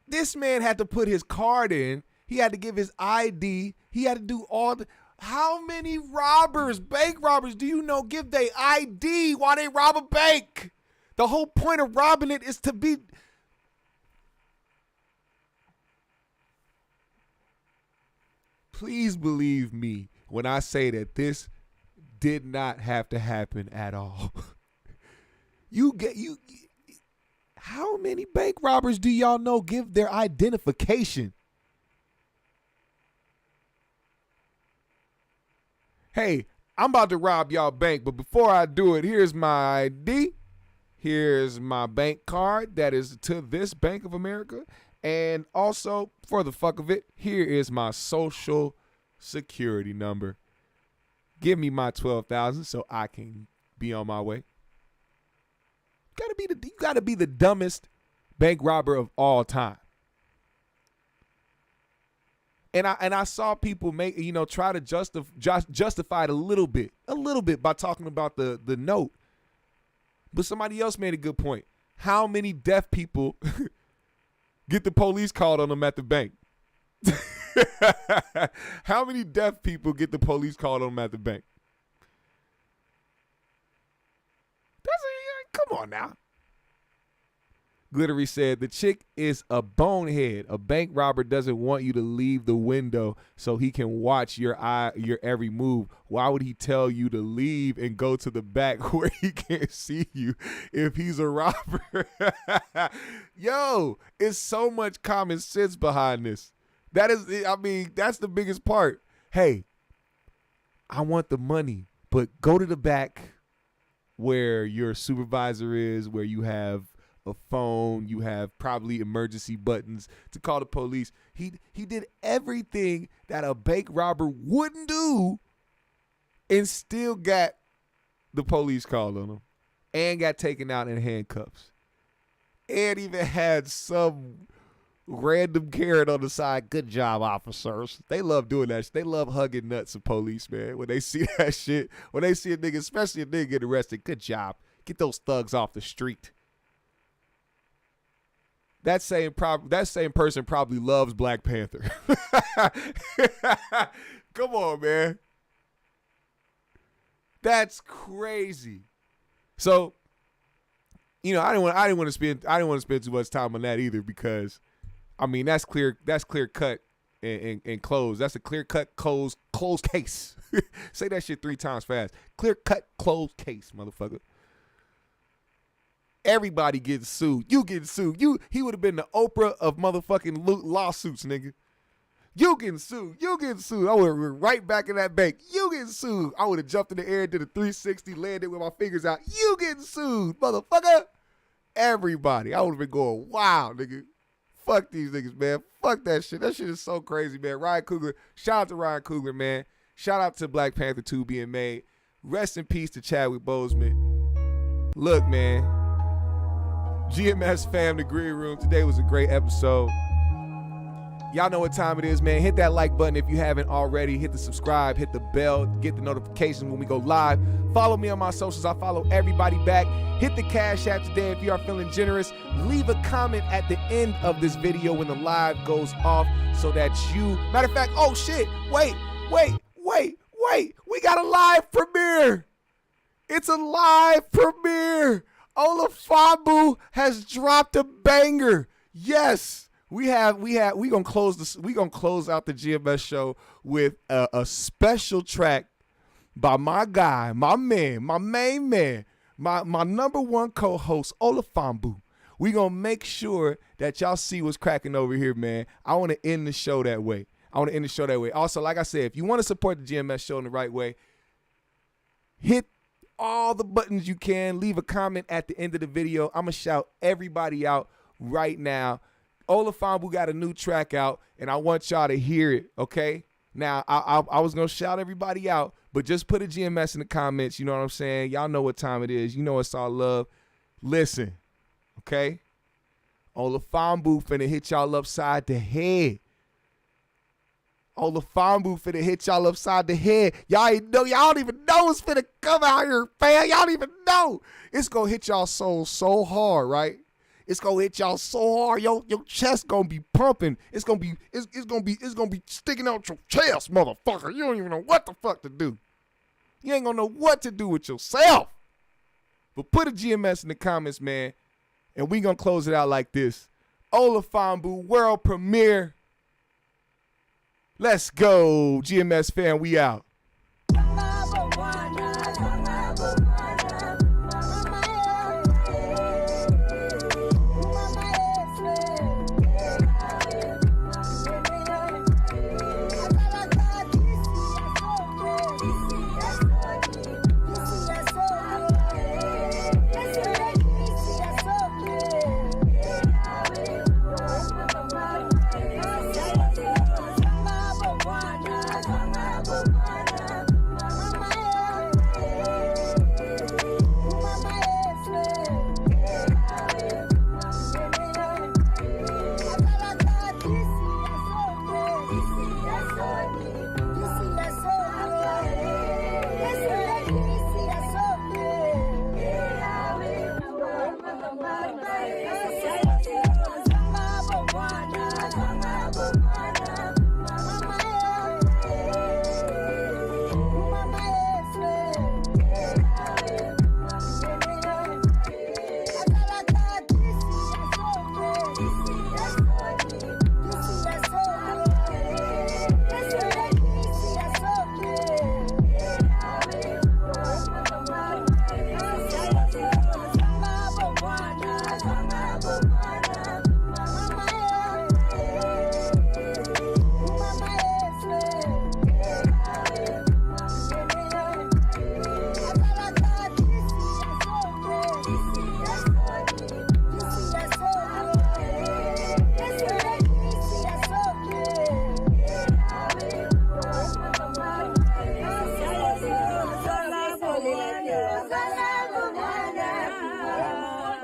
This man had to put his card in. He had to give his ID. He had to do all the... How many robbers, bank robbers, do you know give their ID while they rob a bank? The whole point of robbing it is to be... Please believe me when I say that this did not have to happen at all. How many bank robbers do y'all know give their identification? Hey, I'm about to rob y'all bank, but before I do it, here's my ID. Here's my bank card that is to this Bank of America. And also, for the fuck of it, here is my social security number. Give me my $12,000 so I can be on my way. You gotta be the dumbest bank robber of all time. And I saw people make, try to justify it a little bit by talking about the note. But somebody else made a good point. How many deaf people get the police called on them at the bank? How many deaf people get the police called on them at the bank? Come on now. Glittery said, the chick is a bonehead. A bank robber doesn't want you to leave the window so he can watch your every move. Why would he tell you to leave and go to the back where he can't see you if he's a robber? Yo, it's so much common sense behind this. That's the biggest part. Hey, I want the money, but go to the back where your supervisor is, where you have a phone, you have probably emergency buttons to call the police. He did everything that a bank robber wouldn't do and still got the police called on him and got taken out in handcuffs and even had some random Karen on the side. Good job, officers. They love doing that. They love hugging nuts of police, man. When they see that shit, when they see a nigga, especially a nigga get arrested, good job. Get those thugs off the street. That same person probably loves Black Panther. Come on, man. That's crazy. So, I didn't want to spend too much time on that either, because that's clear cut and closed. That's a clear cut closed case. Say that shit 3 times fast. Clear cut closed case, motherfucker. Everybody getting sued. You getting sued. He would have been the Oprah of motherfucking lawsuits, nigga. You getting sued. You getting sued. I would have been right back in that bank. You getting sued. I would have jumped in the air, did a 360, landed with my fingers out. You getting sued, motherfucker. Everybody. I would have been going, wow, nigga. Fuck these niggas, man. Fuck that shit. That shit is so crazy, man. Ryan Coogler. Shout out to Ryan Coogler, man. Shout out to Black Panther 2 being made. Rest in peace to Chadwick Boseman. Look, man. GMS fam, the Green Room. Today was a great episode. Y'all know what time it is, man. Hit that like button if you haven't already. Hit the subscribe, hit the bell, get the notifications when we go live. Follow me on my socials. I follow everybody back. Hit the Cash App today if you are feeling generous. Leave a comment at the end of this video when the live goes off so that you... Matter of fact, oh shit, wait. We got a live premiere. It's a live premiere. Olafambu has dropped a banger. Yes, we gonna close out the GMS show with a special track by my guy, my man, my main man, my number one co-host, Olafambu. We gonna make sure that y'all see what's cracking over here, man. I want to end the show that way. Also, like I said, if you want to support the GMS show in the right way, hit all the buttons you can. Leave a comment at the end of the video. I'm going to shout everybody out right now. Olafambu got a new track out, and I want y'all to hear it, okay? Now, I was going to shout everybody out, but just put a GMS in the comments. You know what I'm saying? Y'all know what time it is. You know it's all love. Listen, okay? Olafambu finna hit y'all upside the head. Olafambu finna hit y'all upside the head. Y'all don't even know it's finna come out here, fam. Y'all don't even know. It's gonna hit y'all soul so hard, right? It's gonna hit y'all so hard. Your chest gonna be pumping. It's gonna be sticking out your chest, motherfucker. You don't even know what the fuck to do. You ain't gonna know what to do with yourself. But put a GMS in the comments, man, and we gonna close it out like this. Olafambu world premiere. Let's go, GMS fam, we out.